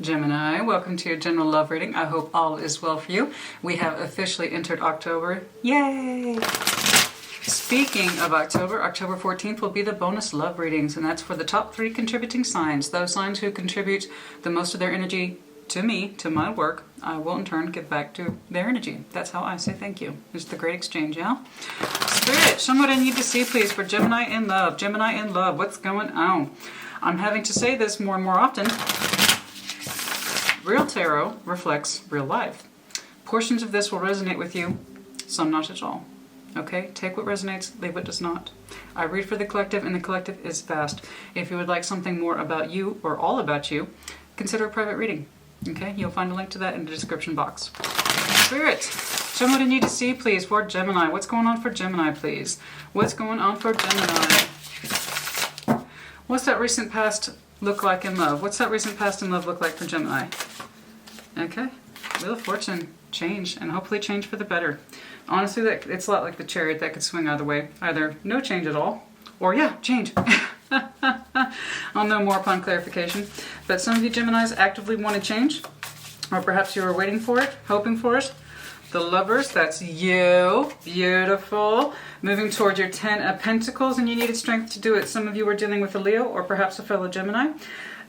Gemini, welcome to your general love reading. I hope all is well for you. We have officially entered October. Yay! Speaking of October, October 14th will be the bonus love readings, and that's for the top 3 contributing signs. Those signs who contribute the most of their energy to me, to my work, I will in turn give back to their energy. That's how I say thank you. It's the great exchange, yeah? Spirit, show me what I need to see, please, for Gemini in love. Gemini in love, what's going on? I'm having to say this more and more often. Real tarot reflects real life. Portions of this will resonate with you, some not at all. Okay? Take what resonates, leave what does not. I read for the collective, and the collective is vast. If you would like something more about you, or all about you, consider a private reading. Okay? You'll find a link to that in the description box. Spirit, show me what I need to see, please, for Gemini. What's going on for Gemini, please? What's going on for Gemini? What's that recent past look like in love? What's that recent past in love look like for Gemini? Okay. Wheel of Fortune. Change, and hopefully change for the better. Honestly, it's a lot like the Chariot. That could swing either way. Either no change at all, or yeah, change. I'll know more upon clarification. But some of you Geminis actively want to change, or perhaps you were waiting for it, hoping for it. The Lovers, that's you. Beautiful. Moving towards your 10 of Pentacles, and you needed strength to do it. Some of you were dealing with a Leo, or perhaps a fellow Gemini.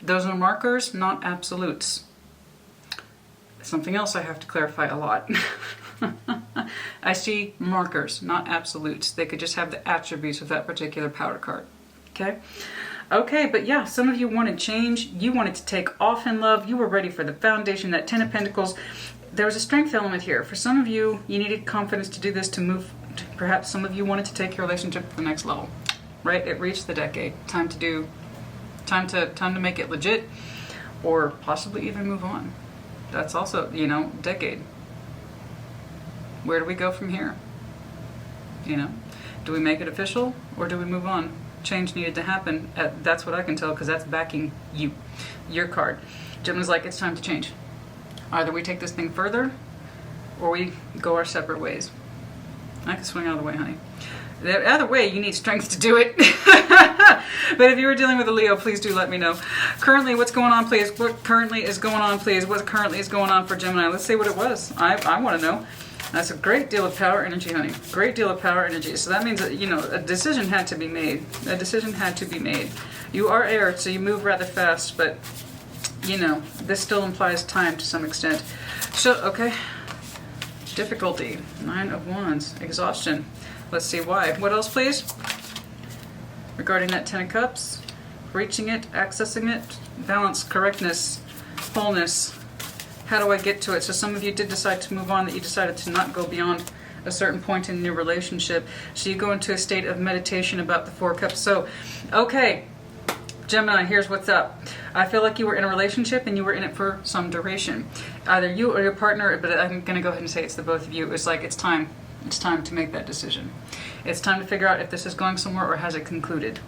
Those are markers, not absolutes. Something else I have to clarify a lot. I see markers, not absolutes. They could just have the attributes of that particular powder card. Okay? Okay, but yeah, some of you wanted change. You wanted to take off in love. You were ready for the foundation, that 10 of Pentacles. There was a strength element here. For some of you, you needed confidence to do this, to move. Perhaps some of you wanted to take your relationship to the next level. Right? It reached the decade. Time to make it legit, or possibly even move on. That's also, you know, decade. Where do we go from here? You know, do we make it official, or do we move on? Change needed to happen. That's what I can tell, because that's backing you, your card. Gemini's like, it's time to change. Either we take this thing further, or we go our separate ways. I can swing out of the way, honey. The other way, you need strength to do it. But if you were dealing with a Leo, please do let me know. Currently, what's going on, please? What currently is going on, please? What currently is going on for Gemini? Let's see what it was. I want to know. That's a great deal of power energy, honey. Great deal of power energy. So that means that, you know, a decision had to be made. A decision had to be made. You are air, so you move rather fast, but, you know, this still implies time to some extent. So, okay. Difficulty. 9 of Wands. Exhaustion. Let's see why. What else, please? Regarding that 10 of Cups. Reaching it, accessing it, balance, correctness, wholeness. How do I get to it? So some of you did decide to move on, that you decided to not go beyond a certain point in your relationship. So you go into a state of meditation about the 4 of Cups. So, okay, Gemini, here's what's up. I feel like you were in a relationship and you were in it for some duration. Either you or your partner, but I'm going to go ahead and say it's the both of you. It's like it's time. It's time to make that decision. It's time to figure out if this is going somewhere or has it concluded.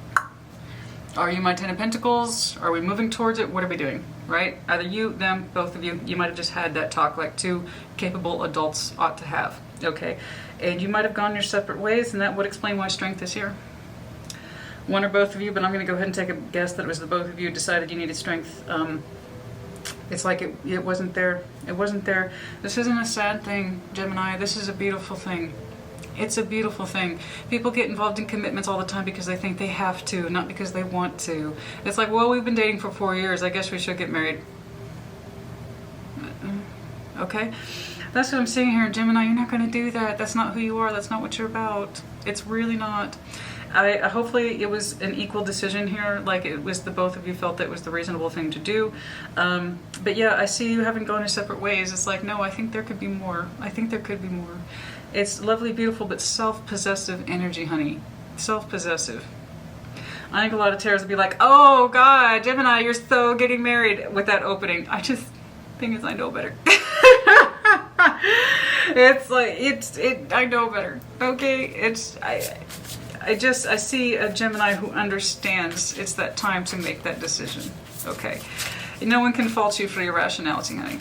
Are you my 10 of Pentacles? Are we moving towards it? What are we doing? Right? Either you, them, both of you. You might have just had that talk like 2 capable adults ought to have. Okay? And you might have gone your separate ways, and that would explain why strength is here. One or both of you, but I'm going to go ahead and take a guess that it was the both of you decided you needed strength. It's like it wasn't there. It wasn't there. This isn't a sad thing, Gemini. This is a beautiful thing. It's a beautiful thing. People get involved in commitments all the time because they think they have to, not because they want to. It's like, well, we've been dating for 4 years. I guess we should get married. Okay? That's what I'm seeing here, Gemini. You're not going to do that. That's not who you are. That's not what you're about. It's really not. Hopefully it was an equal decision here, like it was the both of you felt that it was the reasonable thing to do. But yeah, I see you having gone your separate ways. It's like, no, I think there could be more. I think there could be more. It's lovely, beautiful, but self-possessive energy, honey. Self-possessive. I think a lot of tarots would be like, oh God, Gemini, you're so getting married with that opening. I just, thing is, I know better. It's like, I know better. Okay? I see a Gemini who understands it's that time to make that decision. Okay. No one can fault you for your rationality, honey.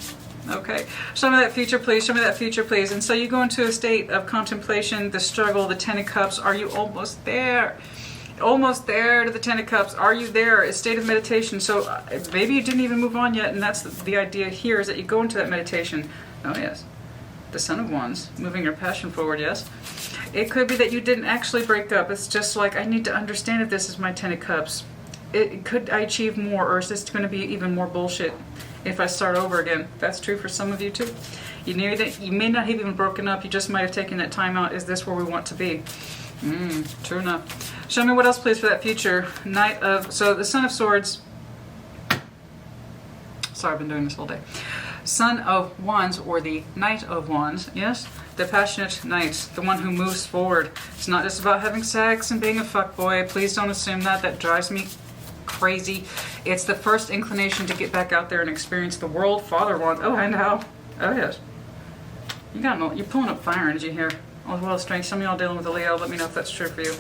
Okay. Show me that future, please. Show me that future, please. And so you go into a state of contemplation, the struggle, the 10 of Cups. Are you almost there? Almost there to the Ten of Cups. Are you there? A state of meditation. So maybe you didn't even move on yet, and that's the idea here, is that you go into that meditation. Oh yes. The Son of Wands, moving your passion forward, yes. It could be that you didn't actually break up. It's just like, I need to understand if this is my Ten of Cups. Could I achieve more, or is this going to be even more bullshit if I start over again? That's true for some of you too. You may not have even broken up. You just might have taken that time out. Is this where we want to be? True enough. Show me what else, please, for that future. So the Son of Swords. Sorry, I've been doing this all day. Son of Wands, or the Knight of Wands, yes? The passionate knight, the one who moves forward. It's not just about having sex and being a fuckboy. Please don't assume that. That drives me crazy. It's the first inclination to get back out there and experience the world. Father Wands. Oh, and how? Oh, yes. You're pulling up fire energy here. As well as strength. Some of y'all dealing with a Leo. Let me know if that's true for you.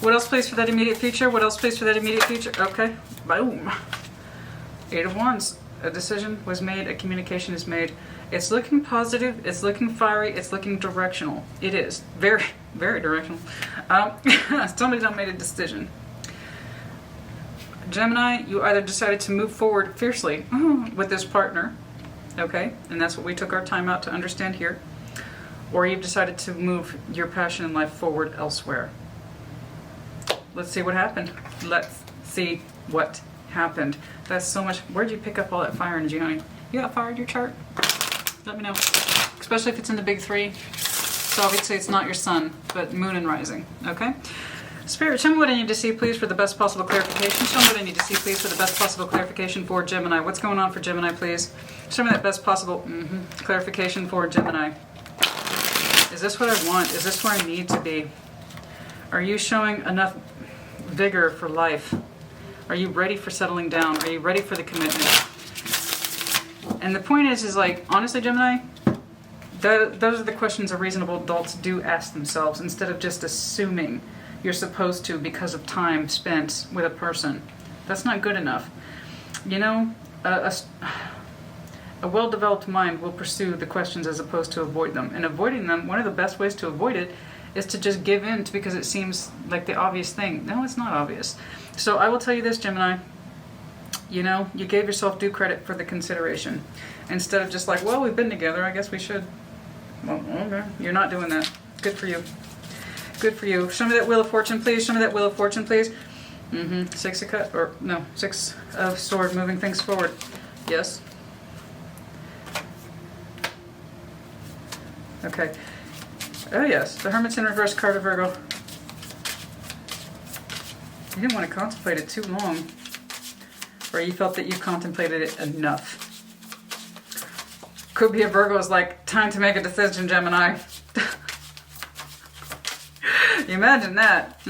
What else, please, for that immediate future? What else, please, for that immediate future? Okay. Boom. Eight of Wands. A decision was made. A communication is made. It's looking positive. It's looking fiery. It's looking directional. It is. Very, very directional. Somebody done made a decision. Gemini, you either decided to move forward fiercely with this partner. Okay? And that's what we took our time out to understand here. Or you've decided to move your passion in life forward elsewhere. Let's see what happened. Let's see what happened. That's so much. Where'd you pick up all that fire energy, honey? You got fire in your chart? Let me know. Especially if it's in the big three. So obviously it's not your sun, but moon and rising. Okay? Spirit, show me what I need to see, please, for the best possible clarification. Show me what I need to see, please, for the best possible clarification for Gemini. What's going on for Gemini, please? Show me that best possible clarification for Gemini. Is this what I want? Is this where I need to be? Are you showing enough vigor for life? Are you ready for settling down? Are you ready for the commitment? And the point is like, honestly, Gemini, those are the questions a reasonable adults do ask themselves, instead of just assuming you're supposed to because of time spent with a person. That's not good enough. You know, a well-developed mind will pursue the questions as opposed to avoid them. And avoiding them, one of the best ways to avoid it is to just give in because it seems like the obvious thing. No, it's not obvious. So I will tell you this, Gemini. You know, you gave yourself due credit for the consideration. Instead of just like, well, we've been together, I guess we should. Well, okay. You're not doing that. Good for you. Good for you. Show me that Wheel of Fortune, please. Show me that Wheel of Fortune, please. Six of Swords, moving things forward. Yes. Okay. Oh yes, the Hermit's in reverse, card of Virgo. You didn't want to contemplate it too long. Or you felt that you contemplated it enough. Could be a Virgo is like, time to make a decision, Gemini. You imagine that.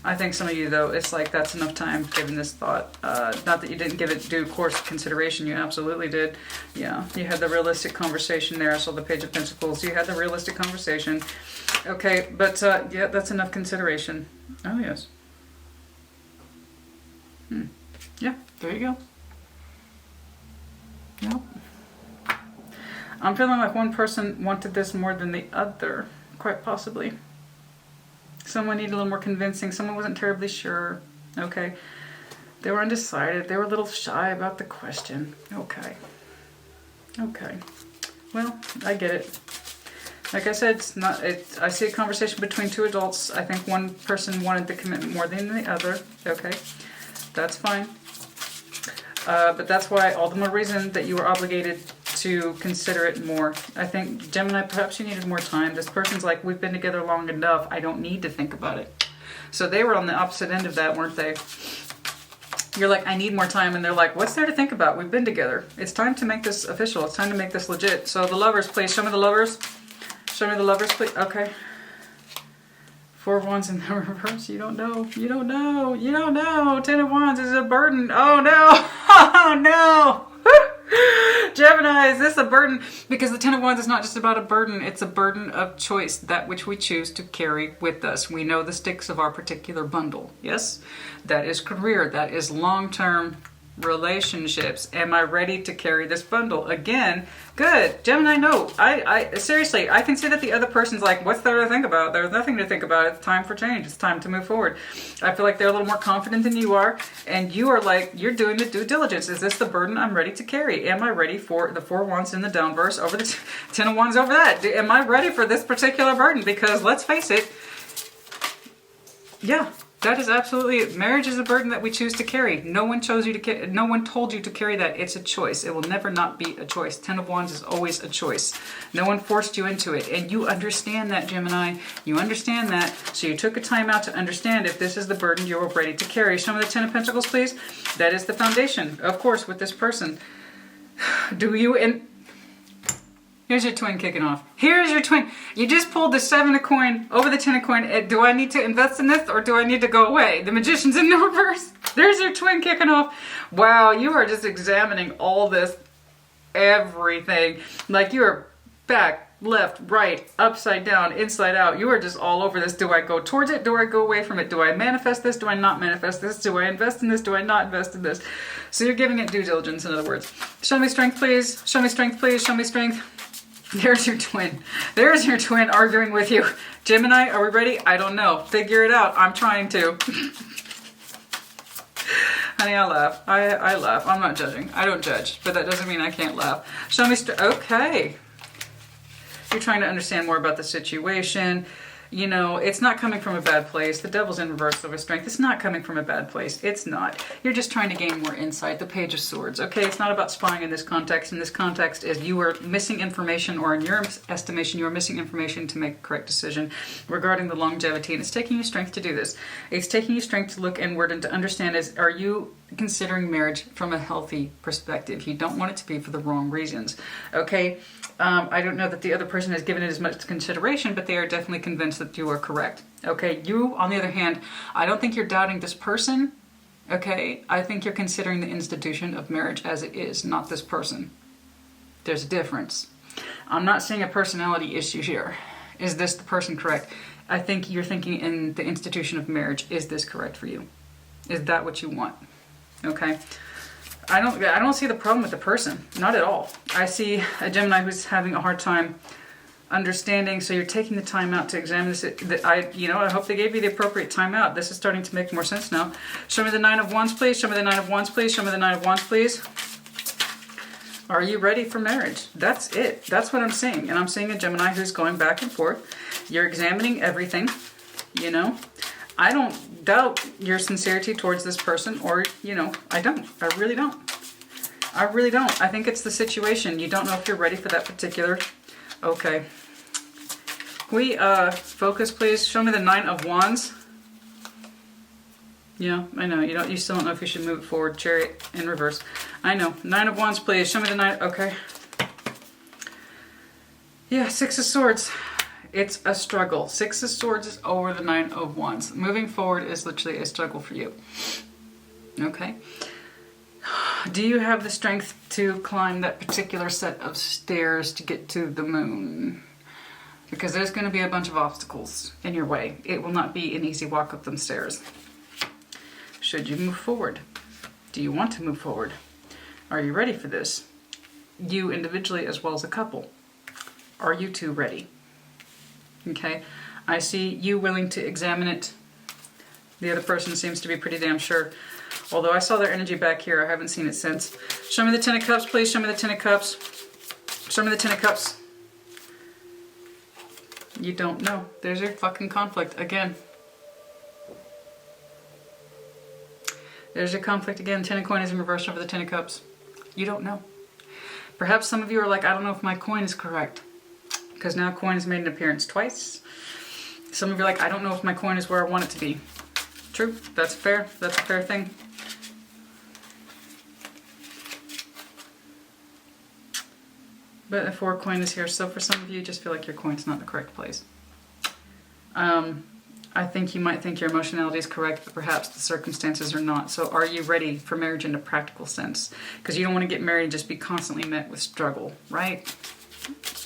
I think some of you, though, it's like that's enough time given this thought. Not that you didn't give it due course of consideration. You absolutely did. Yeah, you had the realistic conversation there. I saw the Page of Pentacles. You had the realistic conversation. Okay, but yeah, that's enough consideration. Oh, yes. Yeah, there you go. Yep. I'm feeling like one person wanted this more than the other, quite possibly. Someone needed a little more convincing. Someone wasn't terribly sure. Okay. They were undecided. They were a little shy about the question. Okay. Okay. Well, I get it. Like I said, it's not. I see a conversation between two adults. I think one person wanted the commitment more than the other. Okay. That's fine. But that's why all the more reason that you were obligated to consider it more. I think, Gemini, perhaps you needed more time. This person's like, we've been together long enough. I don't need to think about it. So they were on the opposite end of that, weren't they? You're like, I need more time. And they're like, what's there to think about? We've been together. It's time to make this official. It's time to make this legit. So the Lovers, please. Show me the Lovers. Show me the Lovers, please. Okay. Four of Wands in the reverse. You don't know. You don't know. You don't know. Ten of Wands is a burden. Oh, no. Oh, no. Gemini, is this a burden? Because the Ten of Wands is not just about a burden. It's a burden of choice, that which we choose to carry with us. We know the sticks of our particular bundle. Yes? That is career. That is long-term relationships. Am I ready to carry this bundle? Again, good. Gemini, no. I seriously, I can see that the other person's like, what's there to think about? There's nothing to think about. It's time for change. It's time to move forward. I feel like they're a little more confident than you are, and you are like, you're doing the due diligence. Is this the burden I'm ready to carry? Am I ready for the 4 wands in the downverse over the 10 of wands over that? Am I ready for this particular burden? Because let's face it, yeah, that is absolutely it. Marriage is a burden that we choose to carry. No one chose you to no one told you to carry that. It's a choice. It will never not be a choice. 10 of wands is always a choice. No one forced you into it. And you understand that, Gemini. You understand that. So you took a time out to understand if this is the burden you're ready to carry. Show me the 10 of pentacles, please. That is the foundation, of course, with this person. Do you Here's your twin kicking off. Here's your twin. You just pulled the 7 of coin over the 10 of coin. Do I need to invest in this or do I need to go away? The magician's in the reverse. There's your twin kicking off. Wow, you are just examining all this, everything. Like you are back, left, right, upside down, inside out. You are just all over this. Do I go towards it? Do I go away from it? Do I manifest this? Do I not manifest this? Do I invest in this? Do I not invest in this? So you're giving it due diligence, in other words. Show me strength, please. Show me strength, please. Show me strength. There's your twin. There's your twin arguing with you. Gemini, are we ready? I don't know. Figure it out. I'm trying to. Honey, I laugh. I laugh. I'm not judging. I don't judge, but that doesn't mean I can't laugh. Show me okay. You're trying to understand more about the situation. You know, it's not coming from a bad place. The devil's in reverse over strength. It's not coming from a bad place. It's not. You're just trying to gain more insight. The Page of Swords. Okay, it's not about spying in this context. In this context is you are missing information, or in your estimation, you are missing information to make a correct decision regarding the longevity. And it's taking you strength to do this. It's taking you strength to look inward and to understand are you considering marriage from a healthy perspective? You don't want it to be for the wrong reasons. Okay? I don't know that the other person has given it as much consideration, but they are definitely convinced that you are correct. Okay, you, on the other hand, I don't think you're doubting this person. Okay, I think you're considering the institution of marriage as it is, not this person. There's a difference. I'm not seeing a personality issue here. Is this the person correct? I think you're thinking in the institution of marriage. Is this correct for you? Is that what you want? Okay. I don't see the problem with the person. Not at all. I see a Gemini who's having a hard time understanding, so you're taking the time out to examine this. I hope they gave you the appropriate time out. This is starting to make more sense now. Show me the 9 of wands, please. Show me the 9 of wands, please. Show me the 9 of wands, please. Are you ready for marriage? That's it. That's what I'm seeing. And I'm seeing a Gemini who's going back and forth. You're examining everything, you know. I don't doubt your sincerity towards this person, or, I don't. I really don't. I really don't. I think it's the situation. You don't know if you're ready for that particular. Okay. Can we focus, please? Show me the 9 of wands. Yeah, I know. You still don't know if you should move it forward. Chariot in reverse. I know. 9 of wands, please. Show me the 9. Okay. Yeah, 6 of swords. It's a struggle. 6 of swords is over the 9 of wands. Moving forward is literally a struggle for you. Okay. Do you have the strength to climb that particular set of stairs to get to the moon? Because there's going to be a bunch of obstacles in your way. It will not be an easy walk up them stairs. Should you move forward? Do you want to move forward? Are you ready for this? You individually as well as a couple. Are you two ready? Okay, I see you willing to examine it. The other person seems to be pretty damn sure. Although I saw their energy back here, I haven't seen it since. Show me the 10 of cups, please. Show me the 10 of cups. Show me the 10 of cups. You don't know. There's your fucking conflict again. There's your conflict again. 10 of coin is in reverse over the 10 of cups. You don't know. Perhaps some of you are like, I don't know if my coin is correct. Because now coin has made an appearance twice. Some of you are like, I don't know if my coin is where I want it to be. True. That's fair. That's a fair thing. But the 4 coin is here. So for some of you, just feel like your coin's not in the correct place. I think you might think your emotionality is correct, but perhaps the circumstances are not. So are you ready for marriage in a practical sense? Because you don't want to get married and just be constantly met with struggle, right?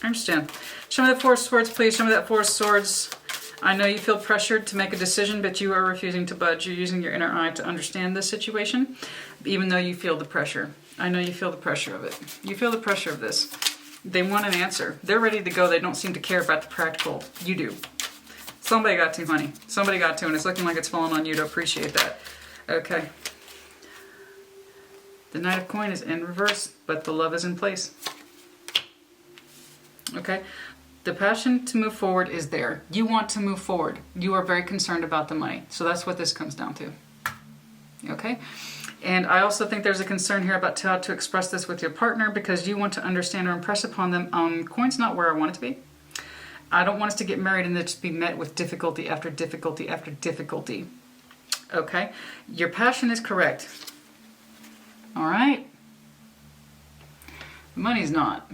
I understand. Show me that 4 of swords, please. Show me that 4 of swords. I know you feel pressured to make a decision, but you are refusing to budge. You're using your inner eye to understand this situation. even though you feel the pressure. I know you feel the pressure of it. You feel the pressure of this. They want an answer. They're ready to go. They don't seem to care about the practical. You do. Somebody got to, honey. Somebody got to, and it's looking like it's falling on you to appreciate that. Okay. The Knight of Coin is in reverse, but the love is in place. Okay. The passion to move forward is there. You want to move forward. You are very concerned about the money. So that's what this comes down to. Okay. And I also think there's a concern here about how to express this with your partner, because you want to understand or impress upon them, coin's not where I want it to be. I don't want us to get married and then just be met with difficulty after difficulty after difficulty. Okay? Your passion is correct. All right? Money's not.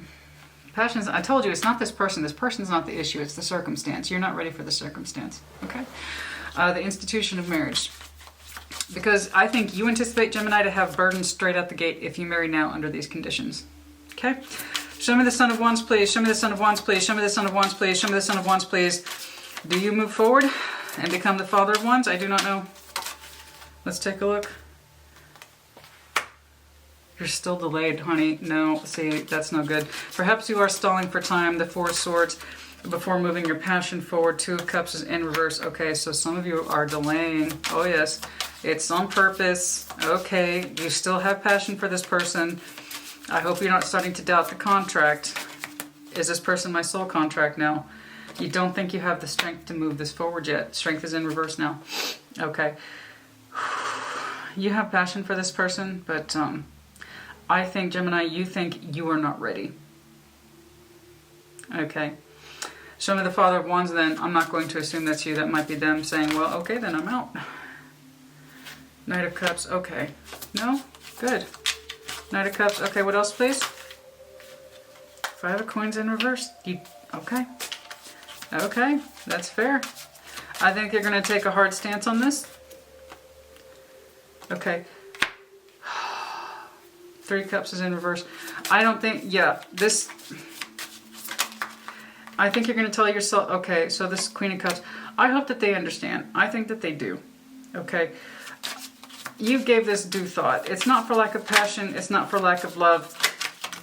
Passion's, I told you, it's not this person. This person's not the issue. It's the circumstance. You're not ready for the circumstance. Okay? The institution of marriage. Because I think you anticipate, Gemini, to have burdens straight out the gate if you marry now under these conditions. Okay? Show me the Son of Wands, please. Show me the Son of Wands, please. Show me the Son of Wands, please. Show me the Son of Wands, please. Do you move forward and become the Father of Wands? I do not know. Let's take a look. You're still delayed, honey. No, see, that's no good. Perhaps you are stalling for time. The Four of Swords before moving your passion forward. Two of Cups is in reverse. Okay, so some of you are delaying. Oh, yes. It's on purpose. Okay, you still have passion for this person. I hope you're not starting to doubt the contract. Is this person my soul contract now? You don't think you have the strength to move this forward yet. Strength is in reverse now. Okay. You have passion for this person, but I think, Gemini, you think you are not ready. Okay. Show me the Father of Wands then. I'm not going to assume that's you. That might be them saying, well, okay, then I'm out. Knight of Cups. Okay. No? Good. Knight of Cups. Okay, what else, please? Five of Coins in reverse. Okay. Okay, that's fair. I think you're going to take a hard stance on this. Okay. Three Cups is in reverse. I don't think, yeah, this... I think you're going to tell yourself, okay, so this Queen of Cups, I hope that they understand. I think that they do. Okay. You gave this due thought. It's not for lack of passion. It's not for lack of love.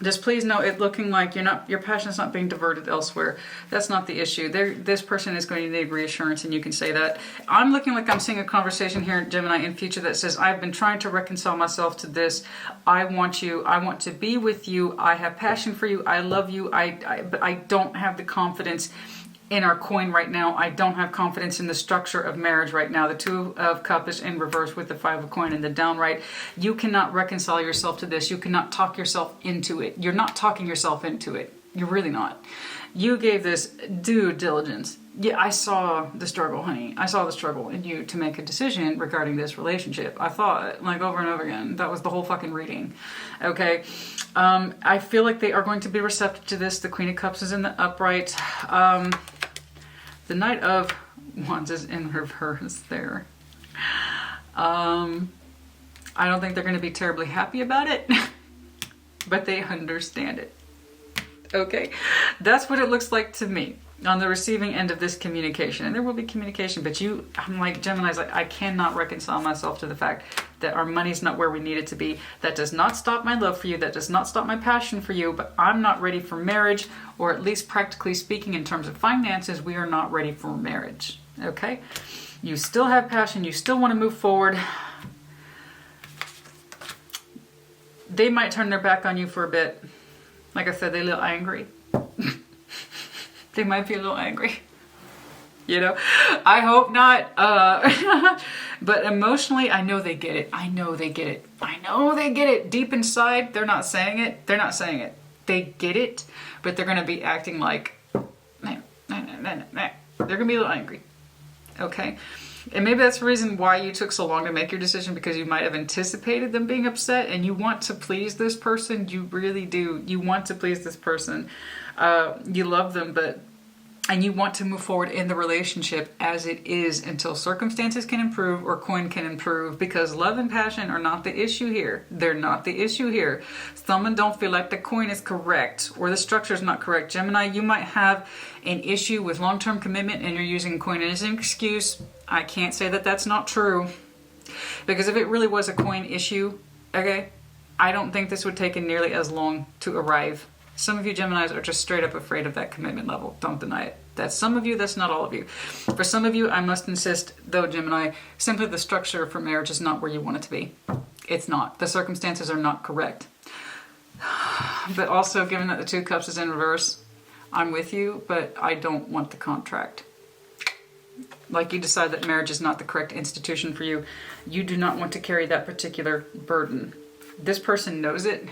Just please know it looking like your passion is not being diverted elsewhere. That's not the issue. This person is going to need reassurance, and you can say that. I'm looking like I'm seeing a conversation here, Gemini, in future that says, I've been trying to reconcile myself to this. I want you. I want to be with you. I have passion for you. I love you. But I don't have the confidence in our coin right now. I don't have confidence in the structure of marriage right now. The Two of Cups is in reverse with the Five of Coin and the downright. You cannot reconcile yourself to this. You cannot talk yourself into it. You're not talking yourself into it. You're really not. You gave this due diligence. Yeah, I saw the struggle, honey. I saw the struggle in you to make a decision regarding this relationship. I thought, like, over and over again. That was the whole fucking reading. Okay. I feel like they are going to be receptive to this. The Queen of Cups is in the upright. The Knight of Wands is in reverse there. I don't think they're going to be terribly happy about it, but they understand it. Okay? That's what it looks like to me on the receiving end of this communication. And there will be communication, but I'm like, Gemini's like, I cannot reconcile myself to the fact that our money's not where we need it to be. That does not stop my love for you. That does not stop my passion for you, but I'm not ready for marriage, or at least practically speaking in terms of finances, we are not ready for marriage. Okay? You still have passion. You still want to move forward. They might turn their back on you for a bit. Like I said, they're a little angry. They might be a little angry. You know, I hope not. But emotionally, I know they get it. I know they get it. I know they get it. Deep inside, they're not saying it. They're not saying it. They get it, but they're going to be acting like, they're going to be a little angry. Okay? And maybe that's the reason why you took so long to make your decision, because you might have anticipated them being upset, and you want to please this person. You really do. You want to please this person. You love them, and you want to move forward in the relationship as it is until circumstances can improve or coin can improve, because love and passion are not the issue here. They're not the issue here. Someone don't feel like the coin is correct or the structure is not correct. Gemini, you might have an issue with long-term commitment and you're using coin as an excuse. I can't say that that's not true, because if it really was a coin issue, Okay? I don't think this would take nearly as long to arrive. Some of you Geminis are just straight up afraid of that commitment level. Don't deny it. That's some of you, that's not all of you. For some of you, I must insist, though, Gemini, simply the structure for marriage is not where you want it to be. It's not. The circumstances are not correct. But also, given that the Two of Cups is in reverse, I'm with you, but I don't want the contract. Like, you decide that marriage is not the correct institution for you. You do not want to carry that particular burden. This person knows it,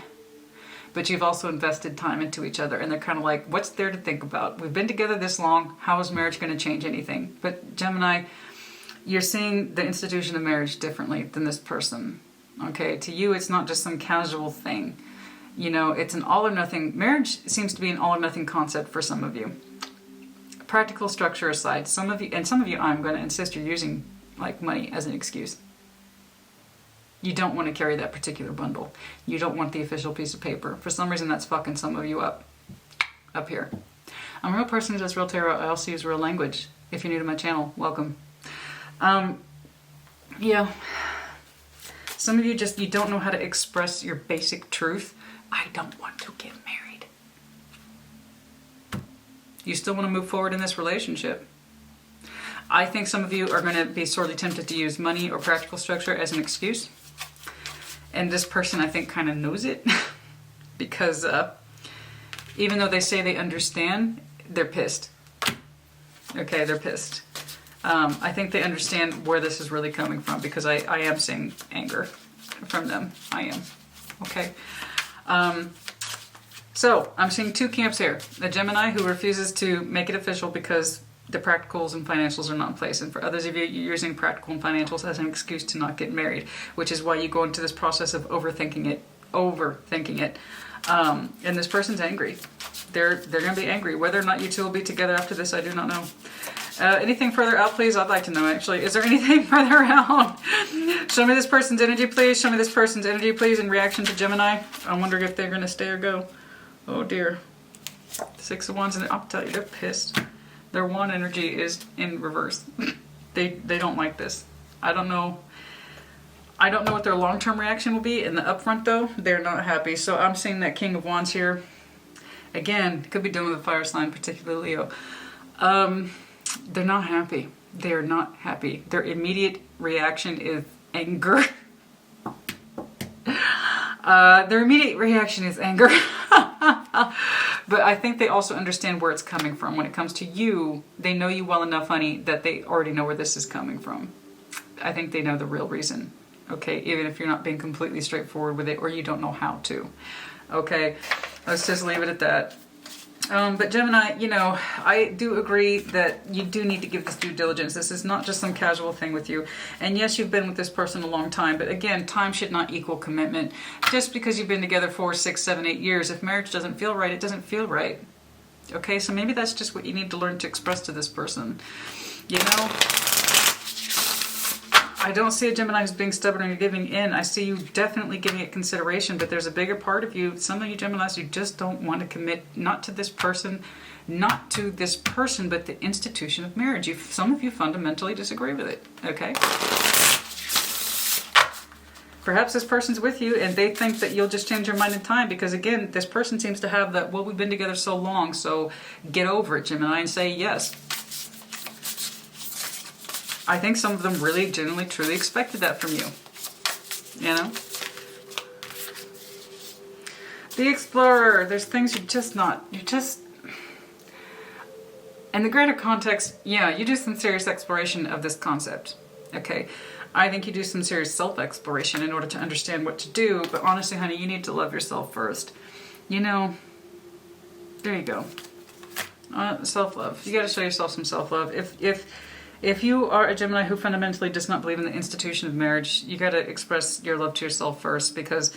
but you've also invested time into each other, and they're kind of like, what's there to think about? We've been together this long. How is marriage going to change anything? But Gemini, you're seeing the institution of marriage differently than this person. Okay, to you, it's not just some casual thing. You know, it's an all or nothing. Marriage seems to be an all or nothing concept for some of you. Practical structure aside, some of you, I'm going to insist you're using like money as an excuse. You don't want to carry that particular bundle. You don't want the official piece of paper. For some reason, that's fucking some of you up here. I'm a real person who does real tarot. I also use real language. If you're new to my channel, welcome. Yeah. Some of you you don't know how to express your basic truth. I don't want to get married. You still want to move forward in this relationship. I think some of you are going to be sorely tempted to use money or practical structure as an excuse. And this person, I think, kind of knows it. Because even though they say they understand, they're pissed. Okay, they're pissed. I think they understand where this is really coming from, because I am seeing anger from them. I am. Okay. So I'm seeing two camps here. A Gemini who refuses to make it official because the practicals and financials are not in place. And for others of you, you're using practical and financials as an excuse to not get married, which is why you go into this process of overthinking it. And this person's angry. They're going to be angry. Whether or not you two will be together after this, I do not know. Anything further out, please? I'd like to know, actually. Is there anything further out? Show me this person's energy, please. Show me this person's energy, please, in reaction to Gemini. I'm wondering if they're going to stay or go. Oh, dear. 6 of Wands, and I'll tell you, they're pissed. Their wand energy is in reverse. They don't like this. I don't know what their long-term reaction will be. In the upfront, though, they're not happy. So I'm seeing that King of Wands here. Again, could be dealing with a fire sign, particularly Leo. They're not happy. They're not happy. Their immediate reaction is anger. Their immediate reaction is anger. But I think they also understand where it's coming from. When it comes to you, they know you well enough, honey, that they already know where this is coming from. I think they know the real reason. Okay, even if you're not being completely straightforward with it, or you don't know how to. Okay, let's just leave it at that. But Gemini, you know, I do agree that you do need to give this due diligence. This is not just some casual thing with you. And yes, you've been with this person a long time, but again, time should not equal commitment. Just because you've been together 4, 6, 7, 8 years, if marriage doesn't feel right, it doesn't feel right. Okay, so maybe that's just what you need to learn to express to this person. You know, I don't see a Gemini who's being stubborn and giving in. I see you definitely giving it consideration, but there's a bigger part of you, some of you Geminis, you just don't want to commit, not to this person, but the institution of marriage. Some of you fundamentally disagree with it, okay? Perhaps this person's with you and they think that you'll just change your mind in time, because again, this person seems to have that, well, we've been together so long, so get over it, Gemini, and say yes. I think some of them really, genuinely, truly expected that from you. You know? The Explorer. There's things you're just... In the greater context, yeah, you do some serious exploration of this concept. Okay? I think you do some serious self-exploration in order to understand what to do, but honestly, honey, you need to love yourself first. You know, there you go. Self-love. You got to show yourself some self-love. If you are a Gemini who fundamentally does not believe in the institution of marriage, you got to express your love to yourself first, because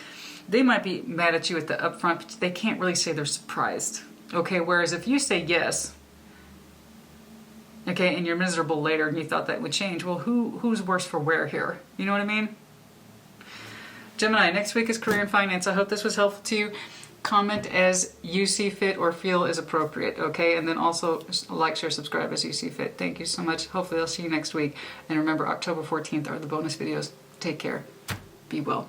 they might be mad at you at the upfront, but they can't really say they're surprised. Okay, whereas if you say yes, okay, and you're miserable later and you thought that would change, well, who's worse for wear here? You know what I mean? Gemini, next week is career and finance. I hope this was helpful to you. Comment as you see fit or feel is appropriate, okay? And then also like, share, subscribe as you see fit. Thank you so much. Hopefully I'll see you next week. And remember, October 14th are the bonus videos. Take care. Be well.